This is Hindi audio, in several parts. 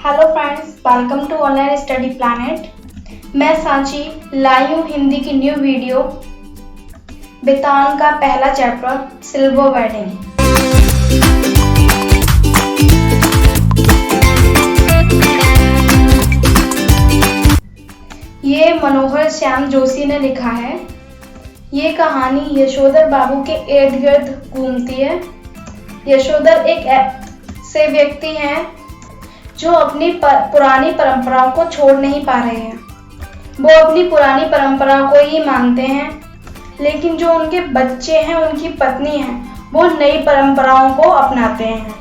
Hello friends, welcome to online study planet. मैं सांची लाई हूँ हिंदी की न्यू वीडियो बितान का पहला चैप्टर सिल्वर वेडिंग। ये मनोहर श्याम जोशी ने लिखा है। ये कहानी यशोधर बाबू के इर्द गिर्द घूमती है। यशोधर एक ऐसे व्यक्ति हैं जो अपनी पुरानी परंपराओं को छोड़ नहीं पा रहे हैं। वो अपनी पुरानी परंपराओं को ही मानते हैं, लेकिन जो उनके बच्चे हैं, उनकी पत्नी है, वो नई परंपराओं को अपनाते हैं।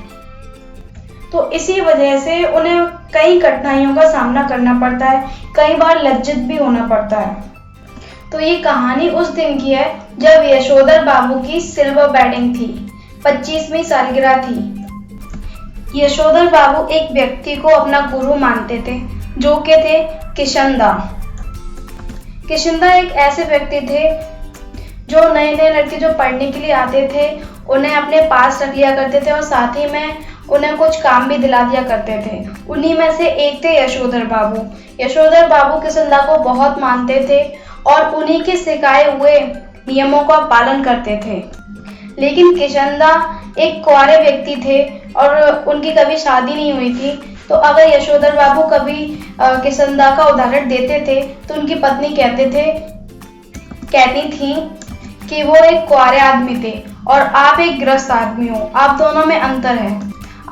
तो इसी वजह से उन्हें कई कठिनाइयों का सामना करना पड़ता है, कई बार लज्जित भी होना पड़ता है। तो ये कहानी उस दिन की है जब यशोधर बाबू की सिल्वर वेडिंग थी, 25वीं सालगिरह थी। यशोधर बाबू एक व्यक्ति को अपना गुरु मानते थे, जो के थे किशनदा। किशनदा एक ऐसे व्यक्ति थे जो नए नए लड़के जो पढ़ने के लिए आते थे उन्हें अपने पास रख लिया करते थे और साथ ही में उन्हें कुछ काम भी दिला दिया करते थे। उन्हीं में से एक थे यशोधर बाबू। यशोधर बाबू किशनदा को बहुत मानते थे और उन्हीं के सिखाए हुए नियमों का पालन करते थे। लेकिन किशनदा एक कुंवारे व्यक्ति थे और उनकी कभी शादी नहीं हुई थी। तो अगर यशोधर बाबू कभी किशनदा का उदाहरण देते थे तो उनकी पत्नी कहती थी कि वो एक कुंवारे आदमी थे और आप एक गृहस्थ आदमी हो, आप दोनों में अंतर है।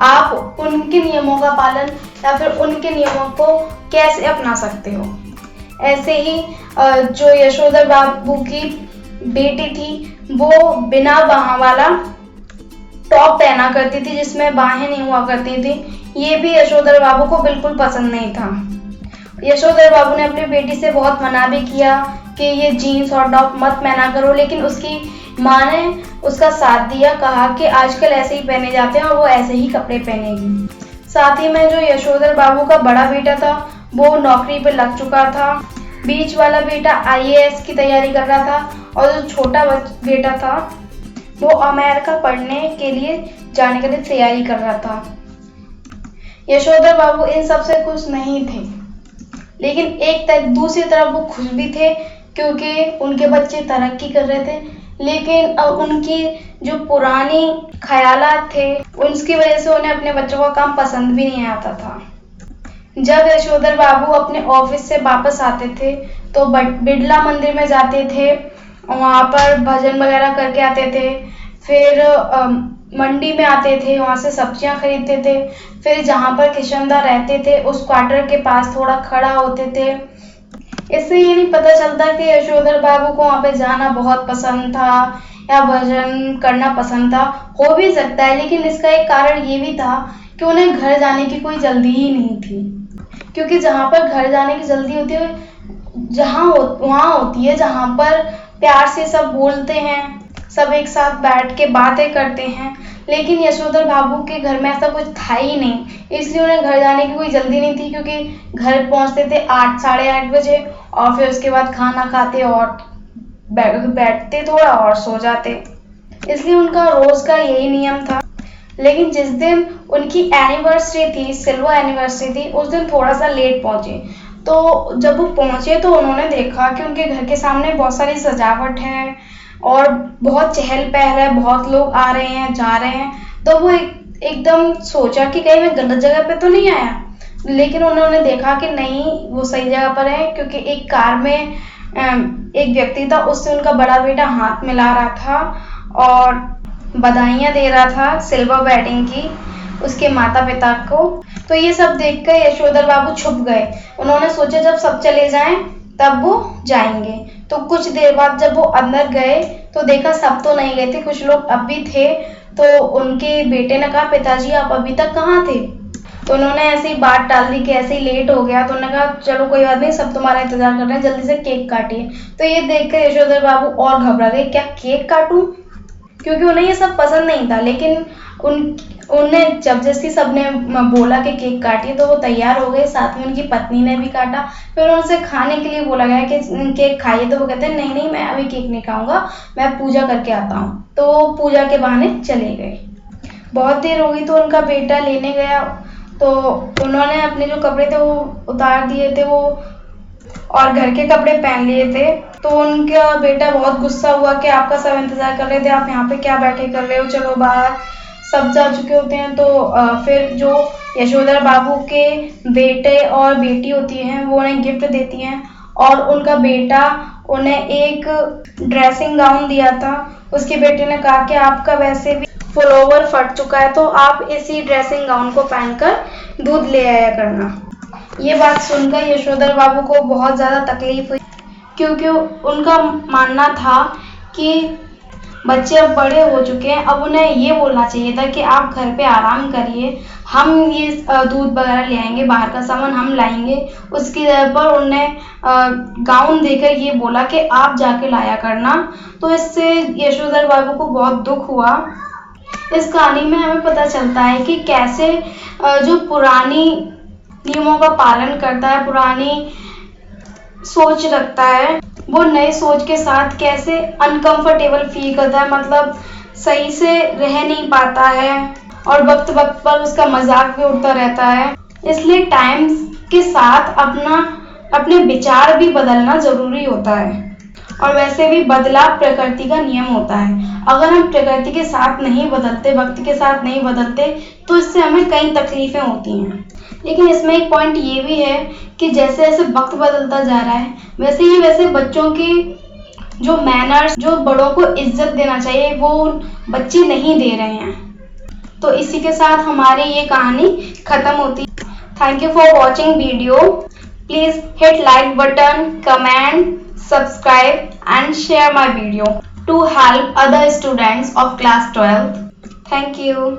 आप उनके नियमों का पालन या फिर उनके नियमों को कैसे अपना सकते हो। ऐसे ही जो यशोधर बाबू की बेटी थी वो बिना बाहों वाला टॉप पहना करती थी, जिसमें बाहें नहीं हुआ करती थी। ये भी यशोधर बाबू को बिल्कुल पसंद नहीं था। यशोधर बाबू ने अपनी बेटी से बहुत मना भी किया कि ये जीन्स और टॉप मत पहना करो, लेकिन उसकी माँ ने उसका साथ दिया, कहा कि आजकल ऐसे ही पहने जाते हैं और वो ऐसे ही कपड़े पहनेगी। साथ ही में जो यशोधर बाबू का बड़ा बेटा था वो नौकरी पे लग चुका था, बीच वाला बेटा IAS की तैयारी कर रहा था और जो छोटा बेटा था वो अमेरिका पढ़ने के लिए जाने के लिए तैयारी कर रहा था। यशोधर बाबू इन सब से खुश नहीं थे, लेकिन दूसरी तरफ वो खुश भी थे क्योंकि उनके बच्चे तरक्की कर रहे थे। लेकिन अब उनकी जो पुरानी ख्यालात थे उसकी वजह से उन्हें अपने बच्चों का काम पसंद भी नहीं आता था। जब यशोधर बाबू अपने ऑफिस से वापस आते थे तो बिड़ला मंदिर में जाते थे, वहाँ पर भजन वगैरह करके आते थे। फिर मंडी में आते थे, वहाँ से सब्जियाँ खरीदते थे। फिर जहाँ पर किशनदा रहते थे उस क्वार्टर के पास थोड़ा खड़ा होते थे। इससे ये नहीं पता चलता कि यशोधर बाबू को वहाँ पे जाना बहुत पसंद था या भजन करना पसंद था, हो भी सकता है। लेकिन इसका एक कारण ये भी था कि उन्हें घर जाने की कोई जल्दी ही नहीं थी, क्योंकि जहाँ पर घर जाने की जल्दी होती है वहाँ होती है जहाँ पर प्यार से सब बोलते हैं, सब एक साथ बैठ के बातें करते हैं। लेकिन यशोधर बाबू के घर में ऐसा कुछ था ही नहीं, इसलिए उन्हें घर जाने की कोई जल्दी नहीं थी, क्योंकि घर पहुंचते थे 8 साढ़े 8 बजे और फिर उसके बाद खाना खाते और बैठते थोड़ा और सो जाते। इसलिए उनका रोज का यही नियम था। लेकिन जिस दिन उनकी एनिवर्सरी थी, सिल्वर एनिवर्सरी थी, उस दिन थोड़ा सा लेट पहुंचे। तो जब वो पहुंचे तो उन्होंने देखा कि उनके घर के सामने बहुत सारी सजावट है और बहुत चहल पहल है, बहुत लोग आ रहे हैं जा रहे हैं। तो वो एकदम सोचा कि कहीं मैं गलत जगह पे तो नहीं आया, लेकिन उन्होंने देखा कि नहीं, वो सही जगह पर है, क्योंकि एक कार में एक व्यक्ति था, उससे उनका बड़ा बेटा हाथ मिला रहा था और बधाइयाँ दे रहा था सिल्वर वेडिंग की उसके माता पिता को। तो ये सब देखकर यशोधर बाबू छुप गए। उन्होंने सोचा जब सब चले जाएं तब वो जाएंगे। तो कुछ देर बाद जब वो अंदर गए तो देखा सब तो नहीं गए थे, कुछ लोग अब भी थे। तो उनके बेटे ने कहा, पिताजी आप अभी तक कहाँ थे? तो उन्होंने ऐसे ही बात टाल दी कि ऐसे ही लेट हो गया। तो उन्होंने कहा चलो कोई बात नहीं, सब तुम्हारा इंतजार कर रहे हैं, जल्दी से केक काटिए। तो ये देखकर यशोधर बाबू और घबरा गए, क्या केक काटूं? क्योंकि उन्हें ये सब पसंद नहीं था। लेकिन उन्हें जबरदस्ती सबने बोला कि केक काटिए तो वो तैयार हो गए, साथ में उनकी पत्नी ने भी काटा। फिर उनसे खाने के लिए बोला गया कि केक खाइए, तो वो कहते हैं नहीं नहीं, मैं अभी केक नहीं खाऊंगा, मैं पूजा करके आता हूँ। तो वो पूजा के बहाने चले गए। बहुत देर हो गई तो उनका बेटा लेने गया तो उन्होंने अपने जो कपड़े थे वो उतार दिए थे वो और घर के कपड़े पहन लिए थे। तो उनका बेटा बहुत गुस्सा हुआ कि आपका सब इंतजार कर रहे थे, आप यहाँ पे क्या बैठे कर रहे हो, चलो बाहर। सब जा चुके होते हैं तो फिर जो यशोधर बाबू के बेटे और बेटी होती हैं वो उन्हें गिफ्ट देती हैं और उनका बेटा उन्हें एक ड्रेसिंग गाउन दिया था। उसके बेटे ने कहा कि आपका वैसे भी फुल ओवर फट चुका है तो आप इसी ड्रेसिंग गाउन को पहनकर दूध ले आया करना। ये बात सुनकर यशोधर बाबू को बहुत ज़्यादा तकलीफ हुई, क्योंकि उनका मानना था कि बच्चे अब बड़े हो चुके हैं, अब उन्हें ये बोलना चाहिए था कि आप घर पे आराम करिए, हम ये दूध वगैरह ले आएंगे, बाहर का सामान हम लाएंगे। उसकी जगह पर उन्हें गाउन देकर ये बोला कि आप जाके लाया करना। तो इससे यशोधर बाबू को बहुत दुख हुआ। इस कहानी में हमें पता चलता है कि कैसे जो पुरानी नियमों का पालन करता है, पुरानी सोच रखता है, वो नई सोच के साथ कैसे अनकंफर्टेबल फील करता है, मतलब सही से रह नहीं पाता है और वक्त वक्त पर उसका मजाक भी उड़ता रहता है। इसलिए टाइम के साथ अपने विचार भी बदलना जरूरी होता है। और वैसे भी बदलाव प्रकृति का नियम होता है। अगर हम प्रकृति के साथ नहीं बदलते, वक्त के साथ नहीं बदलते, तो इससे हमें कई तकलीफें होती हैं। लेकिन इसमें एक पॉइंट ये भी है कि जैसे जैसे वक्त बदलता जा रहा है वैसे बच्चों के जो मैनर्स, जो बड़ों को इज्जत देना चाहिए, वो बच्चे नहीं दे रहे हैं। तो इसी के साथ हमारी ये कहानी खत्म होती है। Thank you for watching video. Please hit like button, comment, subscribe and share my video to help other students of class 12th. Thank you.